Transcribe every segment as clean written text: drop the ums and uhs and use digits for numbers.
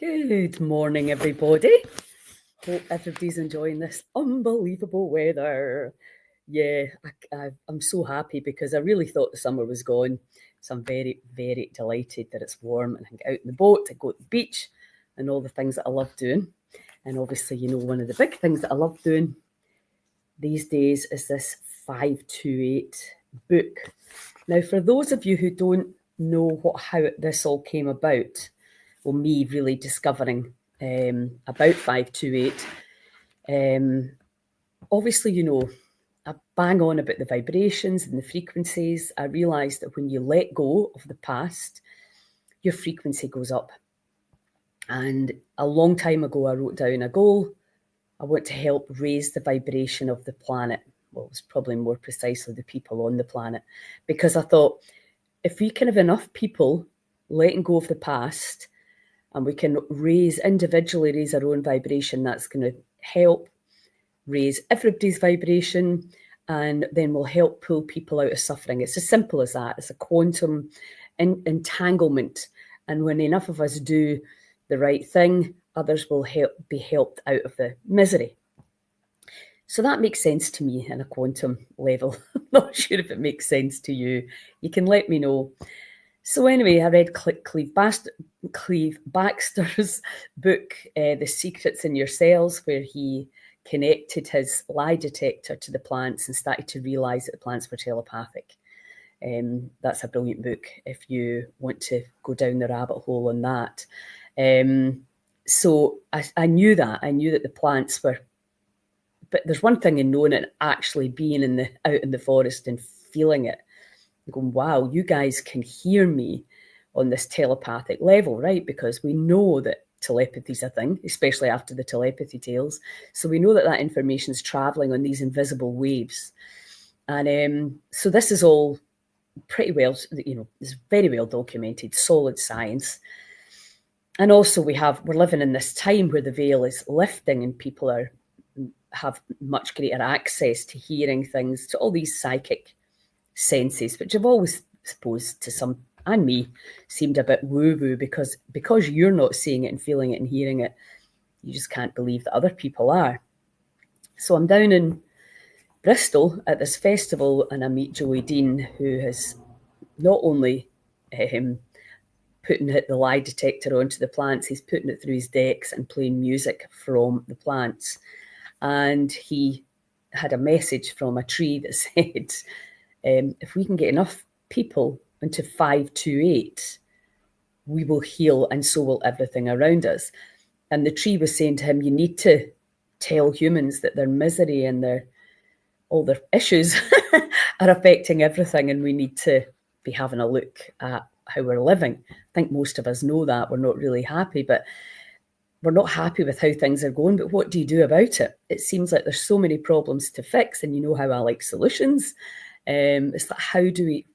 Good morning, everybody. Hope everybody's enjoying this unbelievable weather. Yeah, I'm so happy because I really thought the summer was gone. So I'm very, very delighted that it's warm and I can get out in the boat and go to the beach and all the things that I love doing. And obviously, one of the big things that I love doing these days is this 528 book. Now, for those of you who don't know how this all came about, well, me really discovering about 528, obviously, I bang on about the vibrations and the frequencies. I realised that when you let go of the past, your frequency goes up. And a long time ago, I wrote down a goal. I want to help raise the vibration of the planet. Well, it was probably more precisely the people on the planet, because I thought if we can have enough people letting go of the past and we can individually raise our own vibration, that's going to help raise everybody's vibration, and then we'll help pull people out of suffering. It's as simple as that. It's a quantum entanglement. And when enough of us do the right thing, others will be helped out of the misery. So that makes sense to me in a quantum level. I'm not sure if it makes sense to you. You can let me know. So anyway, I read Cleve Baxter's book, The Secrets in Your Cells, where he connected his lie detector to the plants and started to realise that the plants were telepathic. That's a brilliant book if you want to go down the rabbit hole on that. So I knew that. I knew that the plants were... But there's one thing in knowing it, actually being out in the forest and feeling it. Going, wow, you guys can hear me on this telepathic level, right? Because we know that telepathy is a thing, especially after the telepathy tales. So we know that information is traveling on these invisible waves. And so this is all pretty well, it's very well documented, solid science. And also we're living in this time where the veil is lifting and people have much greater access to hearing things, to all these psychic senses, which I've always supposed to some, and me, seemed a bit woo-woo, because you're not seeing it and feeling it and hearing it, you just can't believe that other people are. So I'm down in Bristol at this festival and I meet Joey Dean, who has not only putting the lie detector onto the plants, he's putting it through his decks and playing music from the plants. And he had a message from a tree that said, if we can get enough people into 528, we will heal, and so will everything around us. And the tree was saying to him, you need to tell humans that their misery and all their issues are affecting everything, and we need to be having a look at how we're living. I think most of us know that. We're not really happy, but we're not happy with how things are going, but what do you do about it? It seems like there's so many problems to fix, and you know how I like solutions. It's like,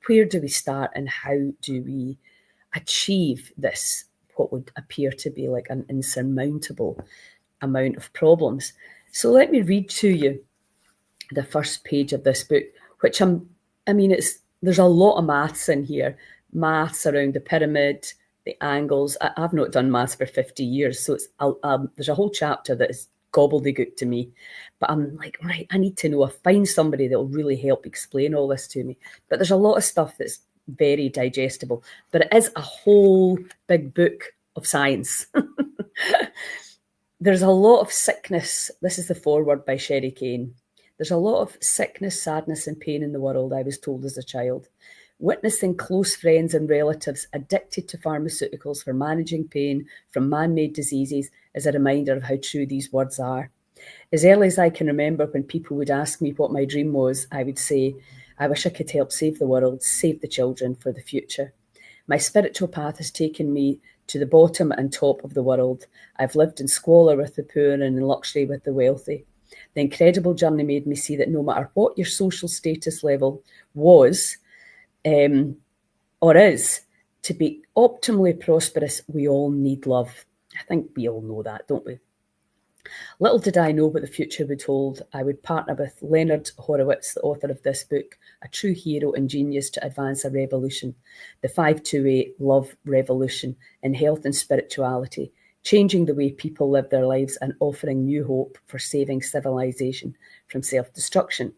where do we start, and how do we achieve this, what would appear to be like an insurmountable amount of problems? So let me read to you the first page of this book, which there's a lot of maths in here, maths around the pyramid, the angles. I've not done maths for 50 years, so there's a whole chapter that is gobbledygook to me. But I'm like, right, I need to know. I find somebody that will really help explain all this to me. But there's a lot of stuff that's very digestible. But it is a whole big book of science. There's a lot of sickness. This is the foreword by Sherry Kane. There's a lot of sickness, sadness, and pain in the world, I was told as a child. Witnessing close friends and relatives addicted to pharmaceuticals for managing pain from man-made diseases is a reminder of how true these words are. As early as I can remember, when people would ask me what my dream was, I would say, I wish I could help save the world, save the children for the future. My spiritual path has taken me to the bottom and top of the world. I've lived in squalor with the poor and in luxury with the wealthy. The incredible journey made me see that no matter what your social status level was, or is, to be optimally prosperous, we all need love. I think we all know that, don't we? Little did I know what the future would hold. I would partner with Leonard Horowitz, the author of this book, a true hero and genius, to advance a revolution, the 528 love revolution in health and spirituality, changing the way people live their lives and offering new hope for saving civilization from self-destruction.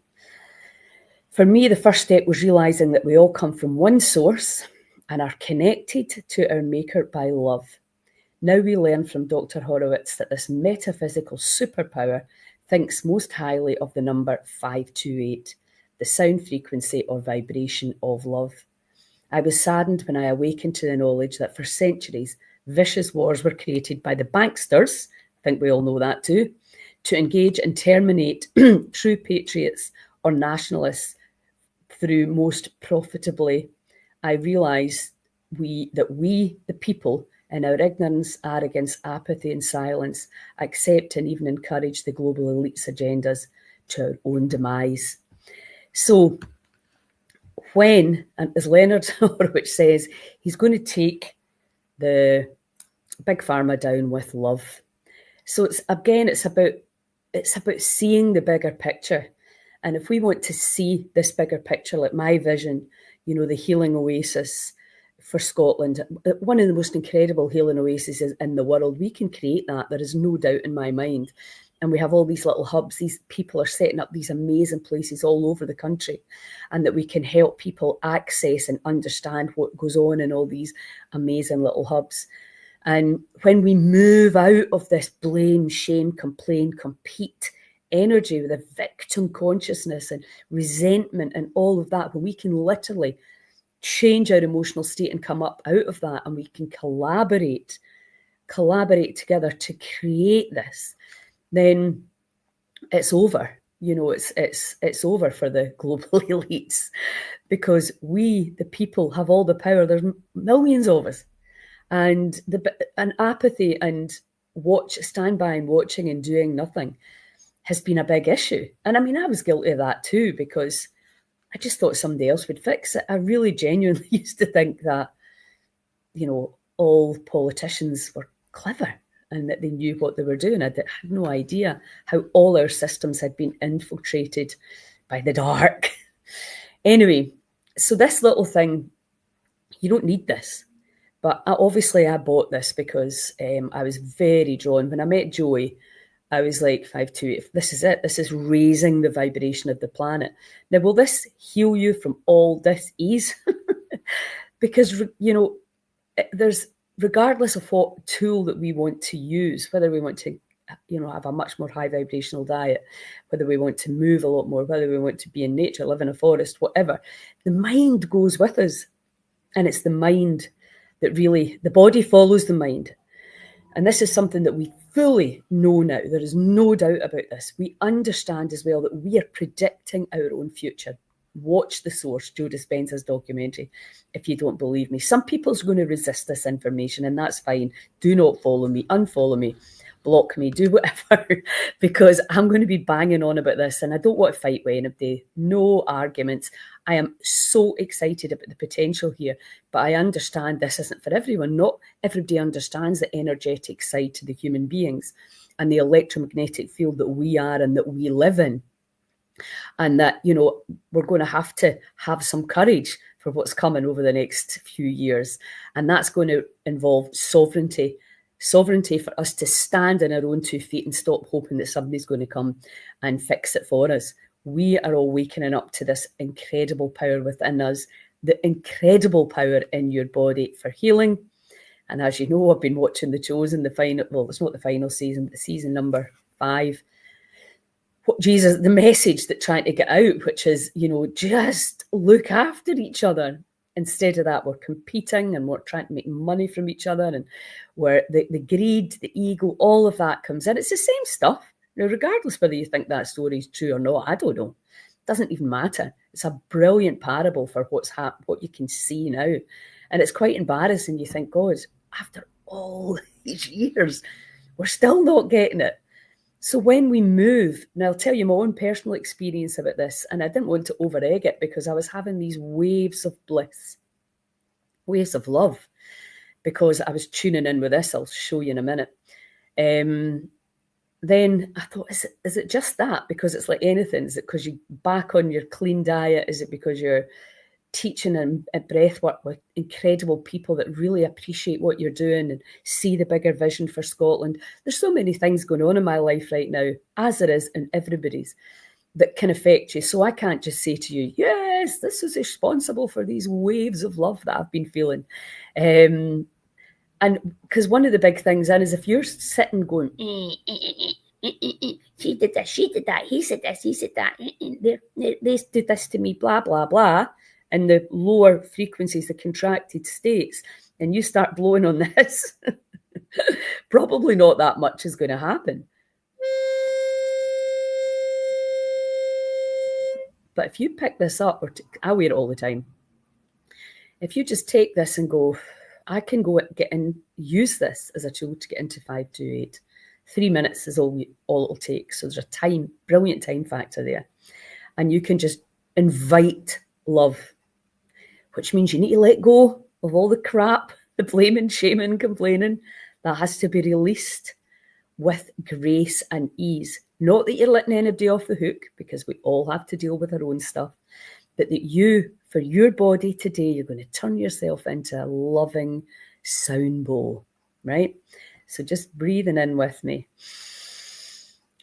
For me, the first step was realizing that we all come from one source and are connected to our maker by love. Now we learn from Dr. Horowitz that this metaphysical superpower thinks most highly of the number 528, the sound frequency or vibration of love. I was saddened when I awakened to the knowledge that for centuries, vicious wars were created by the banksters, I think we all know that too, to engage and terminate true patriots or nationalists through most profitably. I realise that we, the people, in our ignorance, arrogance, apathy and silence, accept and even encourage the global elite's agendas to our own demise. So when, and as Leonard Horowitz says, he's going to take the big pharma down with love. So it's about seeing the bigger picture. And if we want to see this bigger picture, like my vision, the healing oasis for Scotland, one of the most incredible healing oases in the world, we can create that. There is no doubt in my mind. And we have all these little hubs. These people are setting up these amazing places all over the country, and that we can help people access and understand what goes on in all these amazing little hubs. And when we move out of this blame, shame, complain, compete energy with a victim consciousness and resentment and all of that, when we can literally change our emotional state and come up out of that, and we can collaborate together to create this, then it's over. It's over for the global elites, because we, the people, have all the power. There's millions of us, and apathy and stand by and watching and doing nothing has been a big issue. And I mean, I was guilty of that too, because I just thought somebody else would fix it. I really genuinely used to think that, all politicians were clever and that they knew what they were doing. I had no idea how all our systems had been infiltrated by the dark. Anyway, so this little thing, you don't need this. But obviously I bought this because I was very drawn. When I met Joey, I was like, 528, this is it. This is raising the vibration of the planet. Now, will this heal you from all dis-ease? Because, there's, regardless of what tool that we want to use, whether we want to, have a much more high vibrational diet, whether we want to move a lot more, whether we want to be in nature, live in a forest, whatever, the mind goes with us. And it's the mind that really, the body follows the mind. And this is something that we fully know now. There is no doubt about this. We understand as well that we are predicting our own future. Watch The Source, Joe Dispenza's documentary, if you don't believe me. Some people's going to resist this information, and that's fine. Do not follow me, unfollow me, block me, do whatever, because I'm going to be banging on about this, and I don't want to fight with anybody. No arguments. I am so excited about the potential here, but I understand this isn't for everyone. Not everybody understands the energetic side to the human beings and the electromagnetic field that we are and that we live in. And that, we're going to have some courage for what's coming over the next few years. And that's going to involve sovereignty for us to stand on our own 2 feet and stop hoping that somebody's going to come and fix it for us. We are all waking up to this incredible power within us, the incredible power in your body for healing. And as you know, I've been watching The Chosen, it's not the final season, but the season number 5. The message that trying to get out, which is, just look after each other. Instead of that, we're competing and we're trying to make money from each other, and where the greed, the ego, all of that comes in. It's the same stuff. Now, regardless whether you think that story is true or not, I don't know. It doesn't even matter. It's a brilliant parable for what you can see now. And it's quite embarrassing. You think, God, after all these years, we're still not getting it. So when we move, and I'll tell you my own personal experience about this, and I didn't want to over-egg it because I was having these waves of bliss, waves of love, because I was tuning in with this. I'll show you in a minute. Then I thought, is it just that? Because it's like anything. Is it because you're back on your clean diet? Is it because you're teaching and breath work with incredible people that really appreciate what you're doing and see the bigger vision for Scotland. There's so many things going on in my life right now, as there is in everybody's, that can affect you. So I can't just say to you, yes, this is responsible for these waves of love that I've been feeling. And because one of the big things then is if you're sitting going, she did this, she did that, he said this, he said that, they did this to me, blah, blah, blah, and the lower frequencies, the contracted states, and you start blowing on this, probably not that much is going to happen. But if you pick this up, I wear it all the time. If you just take this and go, I can go get in, use this as a tool to get into 528. 3 minutes is all it'll take. So there's a brilliant time factor there. And you can just invite love, which means you need to let go of all the crap, the blaming, shaming, complaining. That has to be released with grace and ease. Not that you're letting anybody off the hook, because we all have to deal with our own stuff, but that you, for your body today, you're going to turn yourself into a loving sound bowl, right? So just breathing in with me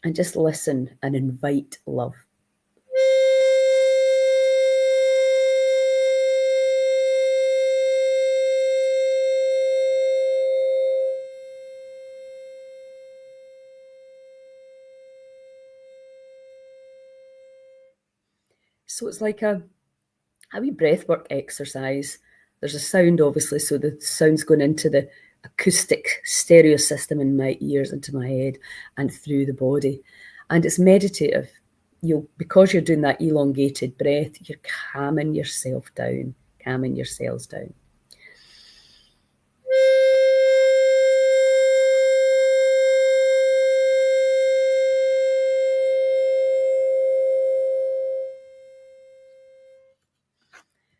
and just listen and invite love. So it's like a wee breathwork exercise. There's a sound, obviously, so the sound's going into the acoustic stereo system in my ears, into my head, and through the body. And it's meditative. Because you're doing that elongated breath, you're calming yourself down, calming your cells down.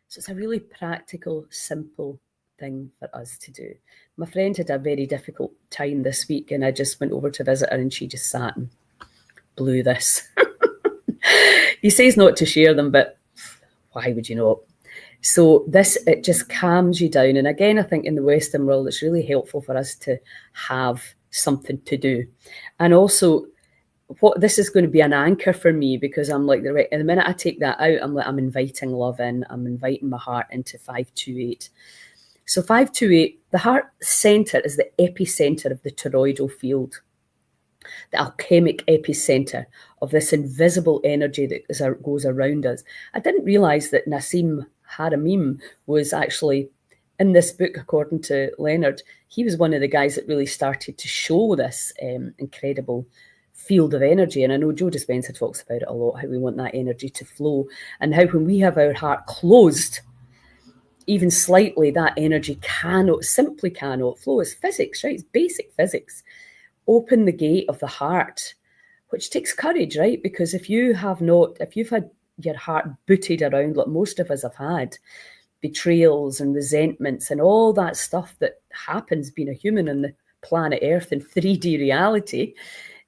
So it's a really practical, simple thing for us to do. My friend had a very difficult time this week, and I just went over to visit her, and she just sat and blew this. He says not to share them, but why would you not? So it just calms you down. And again, I think in the Western world, it's really helpful for us to have something to do. And also, this is going to be an anchor for me, because I'm like, the minute I take that out, I'm inviting love in. I'm inviting my heart into 528. So 528, the heart center is the epicenter of the toroidal field, the alchemic epicenter of this invisible energy that goes around us. I didn't realize that Nassim Haramein was actually in this book, according to Leonard. He was one of the guys that really started to show this incredible field of energy. And I know Joe Dispenza talks about it a lot, how we want that energy to flow, and how when we have our heart closed, even slightly, that energy simply cannot flow. It's physics, right? It's basic physics. Open the gate of the heart, which takes courage, right? Because if you've had your heart booted around like most of us have had, betrayals and resentments and all that stuff that happens being a human on the planet Earth in 3D reality,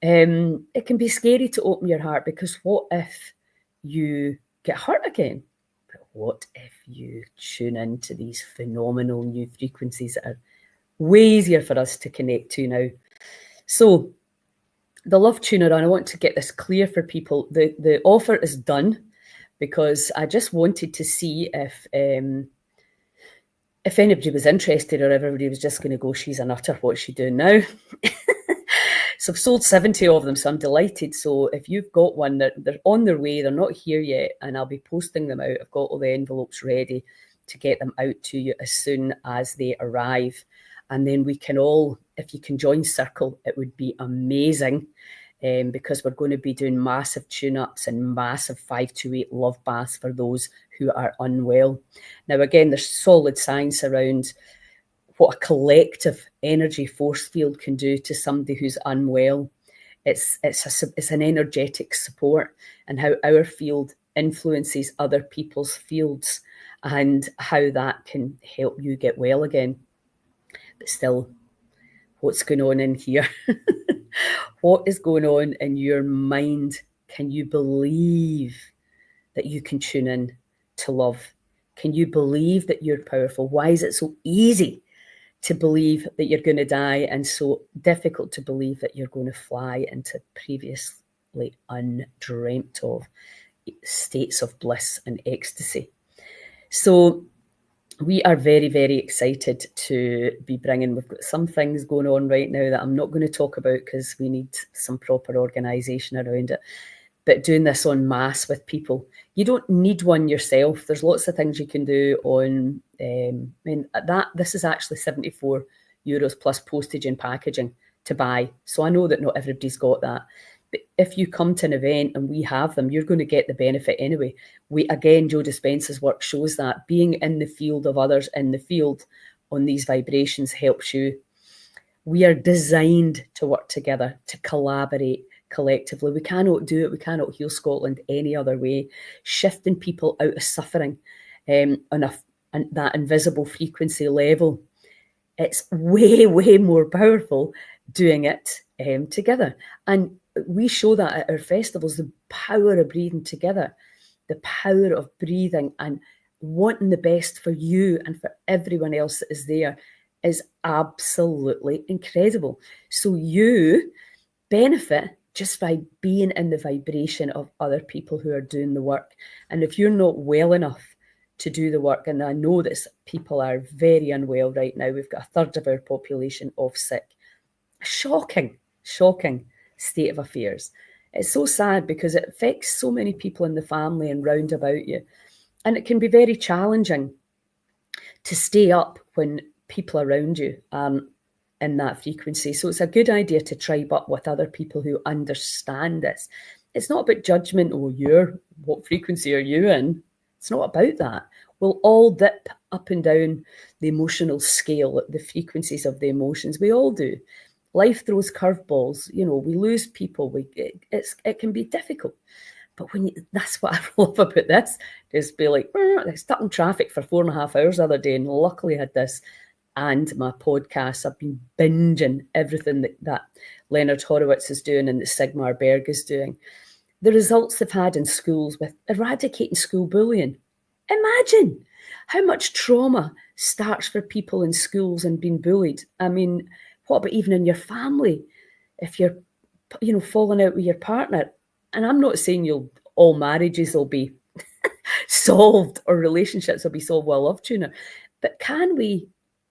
it can be scary to open your heart, because what if you get hurt again? But what if you tune into these phenomenal new frequencies that are way easier for us to connect to now? So the Love Tuner, and I want to get this clear for people, the offer is done, because I just wanted to see if anybody was interested, or everybody was just going to go, she's a nutter, what's she doing now? So I've sold 70 of them, so I'm delighted. So if you've got one, they're on their way, they're not here yet, and I'll be posting them out. I've got all the envelopes ready to get them out to you as soon as they arrive. And then we can all, if you can join Circle, it would be amazing, because we're going to be doing massive tune-ups and massive 528 love baths for those who are unwell. Now, again, there's solid science around what a collective energy force field can do to somebody who's unwell. It's an energetic support, and how our field influences other people's fields, and how that can help you get well again. But still, what's going on in here? What is going on in your mind? Can you believe that you can tune in to love? Can you believe that you're powerful? Why is it so easy to believe that you're going to die and so difficult to believe that you're going to fly into previously undreamt of states of bliss and ecstasy? So we are very, very excited to be bringing, we've got some things going on right now that I'm not going to talk about because we need some proper organisation around it. But doing this en masse with people, you don't need one yourself. There's lots of things you can do on, this is actually €74 plus postage and packaging to buy. So I know that not everybody's got that. But if you come to an event and we have them, you're going to get the benefit anyway. Joe Dispenza's work shows that being in the field of others in the field on these vibrations helps you. We are designed to work together, to collaborate collectively. We cannot do it. We cannot heal Scotland any other way. Shifting people out of suffering on that invisible frequency level. It's way, way more powerful doing it together. And we show that at our festivals, the power of breathing together, the power of breathing and wanting the best for you and for everyone else that is there is absolutely incredible. So you benefit just by being in the vibration of other people who are doing the work. And if you're not well enough to do the work, and I know that people are very unwell right now, we've got a third of our population off sick. Shocking state of affairs. It's so sad because it affects so many people in the family and round about you. And it can be very challenging to stay up when people around you in that frequency. So it's a good idea to tribe up with other people who understand this. It's not about judgment, what frequency are you in? It's not about that. We'll all dip up and down the emotional scale, the frequencies of the emotions. We all do. Life throws curveballs. We lose people. It can be difficult. But that's what I love about this. Just be like, stuck in traffic for 4.5 hours the other day, and luckily I had this and my podcast. I've been binging everything that Leonard Horowitz is doing and that Sigmar Berg is doing. The results they've had in schools with eradicating school bullying. Imagine how much trauma starts for people in schools and being bullied. I mean, what about even in your family? If you're, falling out with your partner, and I'm not saying all marriages will be solved or relationships will be solved with a love tuner, but can we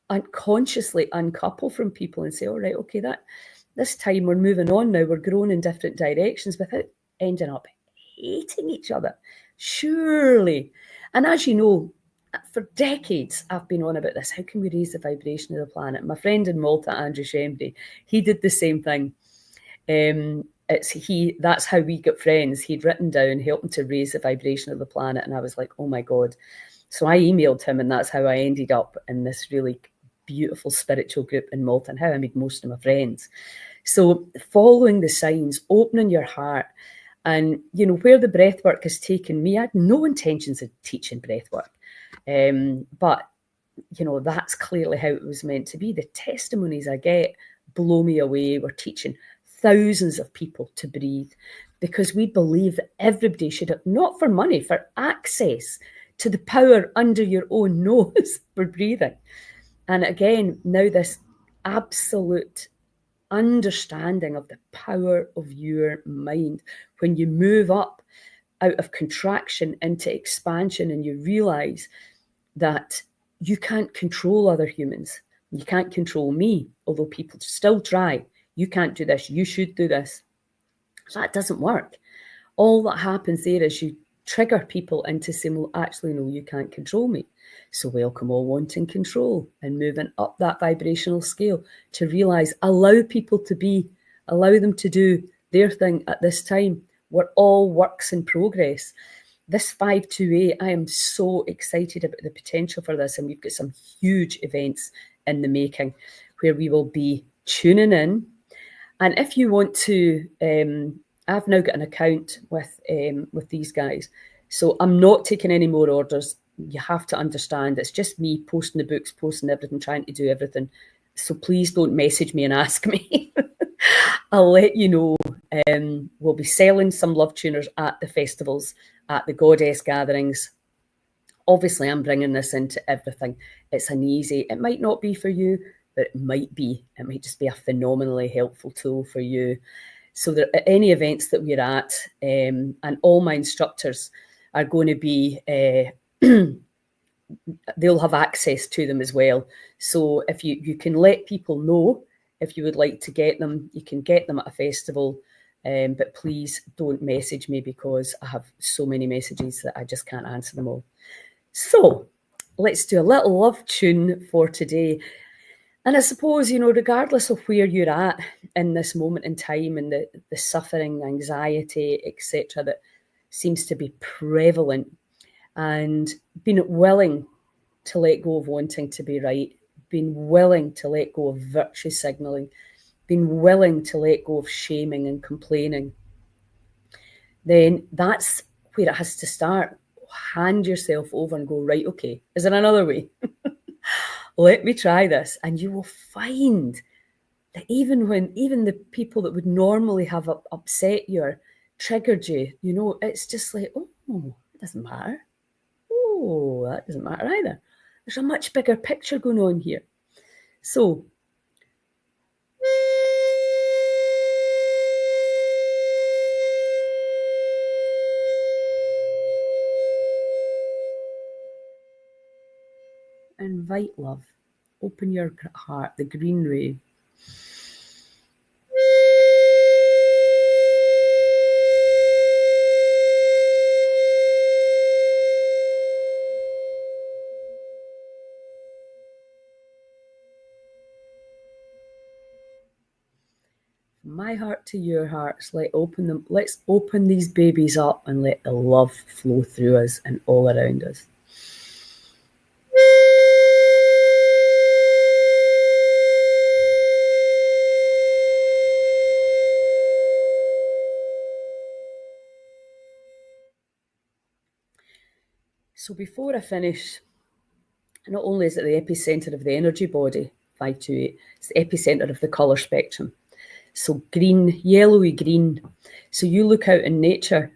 unconsciously uncouple from people and say, all right, okay, this time we're moving on now, we're growing in different directions without ending up hating each other? Surely. And as you know, for decades, I've been on about this. How can we raise the vibration of the planet? My friend in Malta, Andrew Shembry, he did the same thing. That's how we got friends. He'd written down, helping to raise the vibration of the planet. And I was like, oh my God. So I emailed him, and that's how I ended up in this really beautiful spiritual group in Malta and how I made most of my friends. So following the signs, opening your heart, and, where the breath work has taken me, I had no intentions of teaching breath work. But, that's clearly how it was meant to be. The testimonies I get blow me away. We're teaching thousands of people to breathe because we believe that everybody should have, not for money, for access to the power under your own nose for breathing. And again, now this absolute understanding of the power of your mind. When you move up out of contraction into expansion and you realize that you can't control other humans. You can't control me, although people still try. You can't do this. You should do this. So that doesn't work. All that happens there is you trigger people into saying, well, actually, no, you can't control me. So welcome all wanting control and moving up that vibrational scale to realize, allow people to be, allow them to do their thing at this time. We're all works in progress. This 528, I am so excited about the potential for this. And we've got some huge events in the making where we will be tuning in. And if you want to, I've now got an account with these guys. So I'm not taking any more orders. You have to understand, it's just me posting the books, posting everything, trying to do everything. So please don't message me and ask me. I'll let you know. We'll be selling some love tuners at the festivals, at the goddess gatherings, Obviously, I'm bringing this into everything. It's an easy, it might not be for you, but it might be. It might just be a phenomenally helpful tool for you. So there, at any events that we're at, and all my instructors are going to be, they'll have access to them as well. So if you can let people know if you would like to get them, you can get them at a festival. But please don't message me because I have so many messages that I just can't answer them all. So let's do a little love tune for today. And I suppose, regardless of where you're at in this moment in time and the suffering, anxiety, etc., that seems to be prevalent, and being willing to let go of wanting to be right, being willing to let go of virtue signalling, being willing to let go of shaming and complaining, then that's where it has to start. Hand yourself over and go, right, okay, is there another way? Let me try this. And you will find that even the people that would normally have upset you or triggered you, it's just like, oh, it doesn't matter. Oh, that doesn't matter either. There's a much bigger picture going on here. So, invite love. Open your heart, the green ray. My heart to your hearts, let's open these babies up and let the love flow through us and all around us. So before I finish, not only is it the epicenter of the energy body, 528, it's the epicenter of the colour spectrum. So green, yellowy green. So you look out in nature,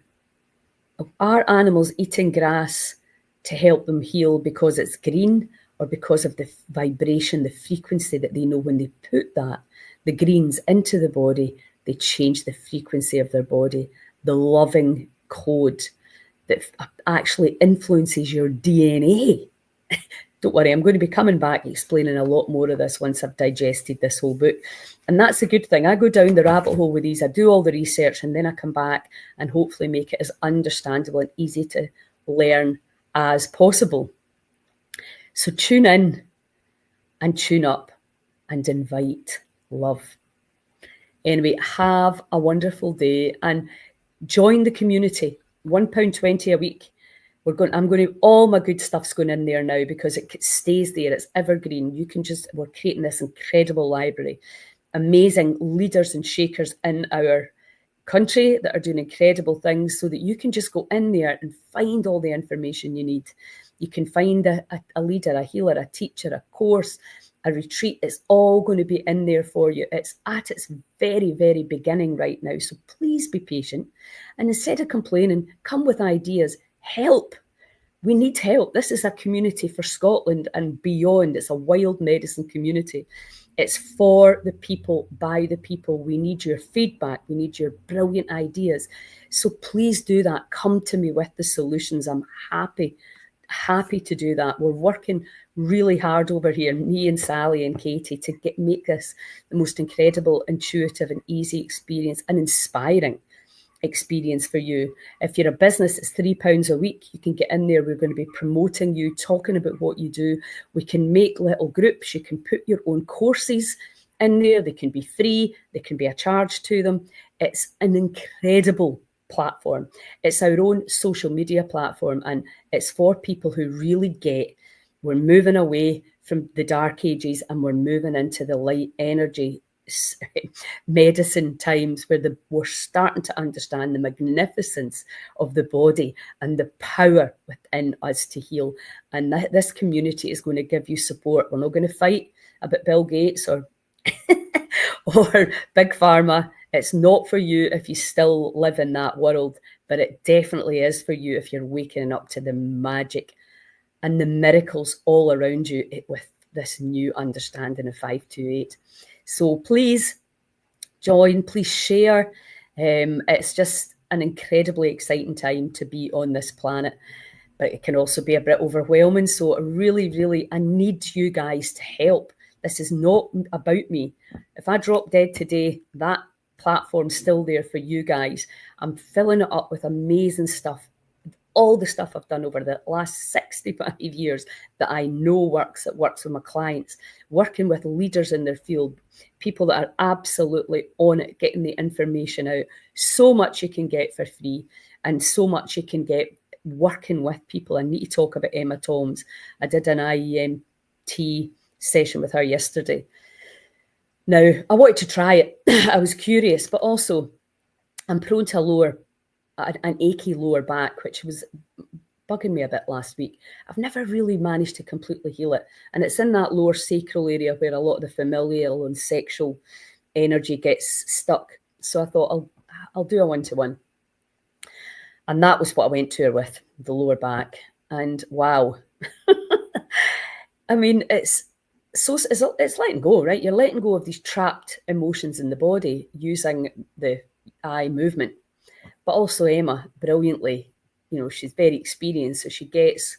are animals eating grass to help them heal because it's green, or because of the vibration, the frequency that they know when they put the greens into the body, they change the frequency of their body, the loving code that actually influences your DNA. Don't worry, I'm going to be coming back explaining a lot more of this once I've digested this whole book. And that's a good thing. I go down the rabbit hole with these, I do all the research, and then I come back and hopefully make it as understandable and easy to learn as possible. So tune in and tune up and invite love. Anyway, have a wonderful day and join the community. £1.20 a week. All my good stuff's going in there now because it stays there. It's evergreen. We're creating this incredible library. Amazing leaders and shakers in our country that are doing incredible things so that you can just go in there and find all the information you need. You can find a leader, a healer, a teacher, a course, a retreat. It's all going to be in there for you. It's at its very, very beginning right now. So please be patient. And instead of complaining, come with ideas. Help. We need help. This is a community for Scotland and beyond. It's a wild medicine community. It's for the people, by the people. We need your feedback. We need your brilliant ideas. So please do that. Come to me with the solutions. I'm happy to do that. We're working really hard over here, me and Sally and Katie, to make this the most incredible, intuitive and easy experience and inspiring experience for you. If you're a business, it's £3 a week. You can get in there. We're going to be promoting you, talking about what you do. We can make little groups. You can put your own courses in there. They can be free. There can be a charge to them. It's an incredible platform. It's our own social media platform, and it's for people who really get we're moving away from the dark ages and we're moving into the light energy medicine times where we're starting to understand the magnificence of the body and the power within us to heal. And this community is going to give you support. We're not going to fight about Bill Gates or or Big Pharma. It's not for you if you still live in that world, but it definitely is for you if you're waking up to the magic and the miracles all around you with this new understanding of 528. So please join, please share. It's just an incredibly exciting time to be on this planet, but it can also be a bit overwhelming. So really, I need you guys to help. This is not about me. If I drop dead today, that platform's still there for you guys. I'm filling it up with amazing stuff. All the stuff I've done over the last 65 years that I know works, that works with my clients, working with leaders in their field, people that are absolutely on it, getting the information out. So much you can get for free and so much you can get working with people. I need to talk about Emma Toms. I did an IEMT session with her yesterday. Now, I wanted to try it. I was curious, but also I'm prone to an achy lower back, which was bugging me a bit last week. I've never really managed to completely heal it. And it's in that lower sacral area where a lot of the familial and sexual energy gets stuck. So I thought I'll do a one-to-one. And that was what I went to her with, the lower back. And wow. I mean, it's letting go, right? You're letting go of these trapped emotions in the body using the eye movement. But also Emma, brilliantly, she's very experienced, so she gets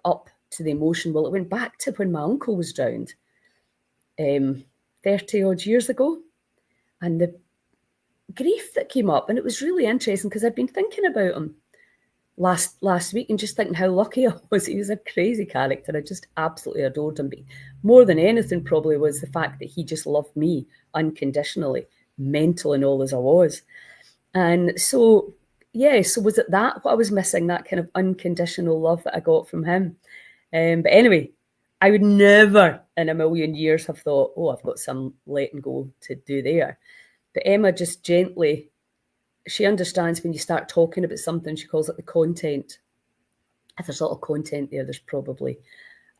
up to the emotion. Well, it went back to when my uncle was drowned 30 odd years ago, and the grief that came up. And it was really interesting because I'd been thinking about him last week and just thinking how lucky I was. He was a crazy character. I just absolutely adored him. But more than anything probably was the fact that he just loved me unconditionally, mental and all as I was. And so, so was it that what I was missing, that kind of unconditional love that I got from him? But anyway, I would never in a million years have thought, I've got some letting go to do there. But Emma just gently, she understands when you start talking about something, she calls it the content. If there's a lot of content there, there's probably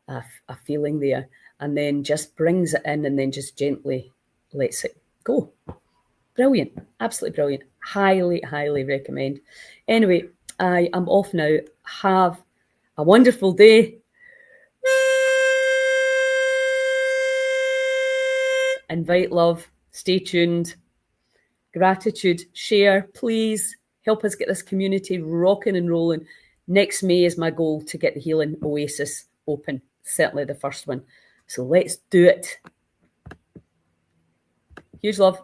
a feeling there. And then just brings it in and then just gently lets it go. Brilliant. Absolutely brilliant. Highly recommend. Anyway, I am off now. Have a wonderful day. Invite love. Stay tuned. Gratitude. Share. Please help us get this community rocking and rolling. Next May is my goal to get the Healing Oasis open. Certainly the first one. So let's do it. Huge love.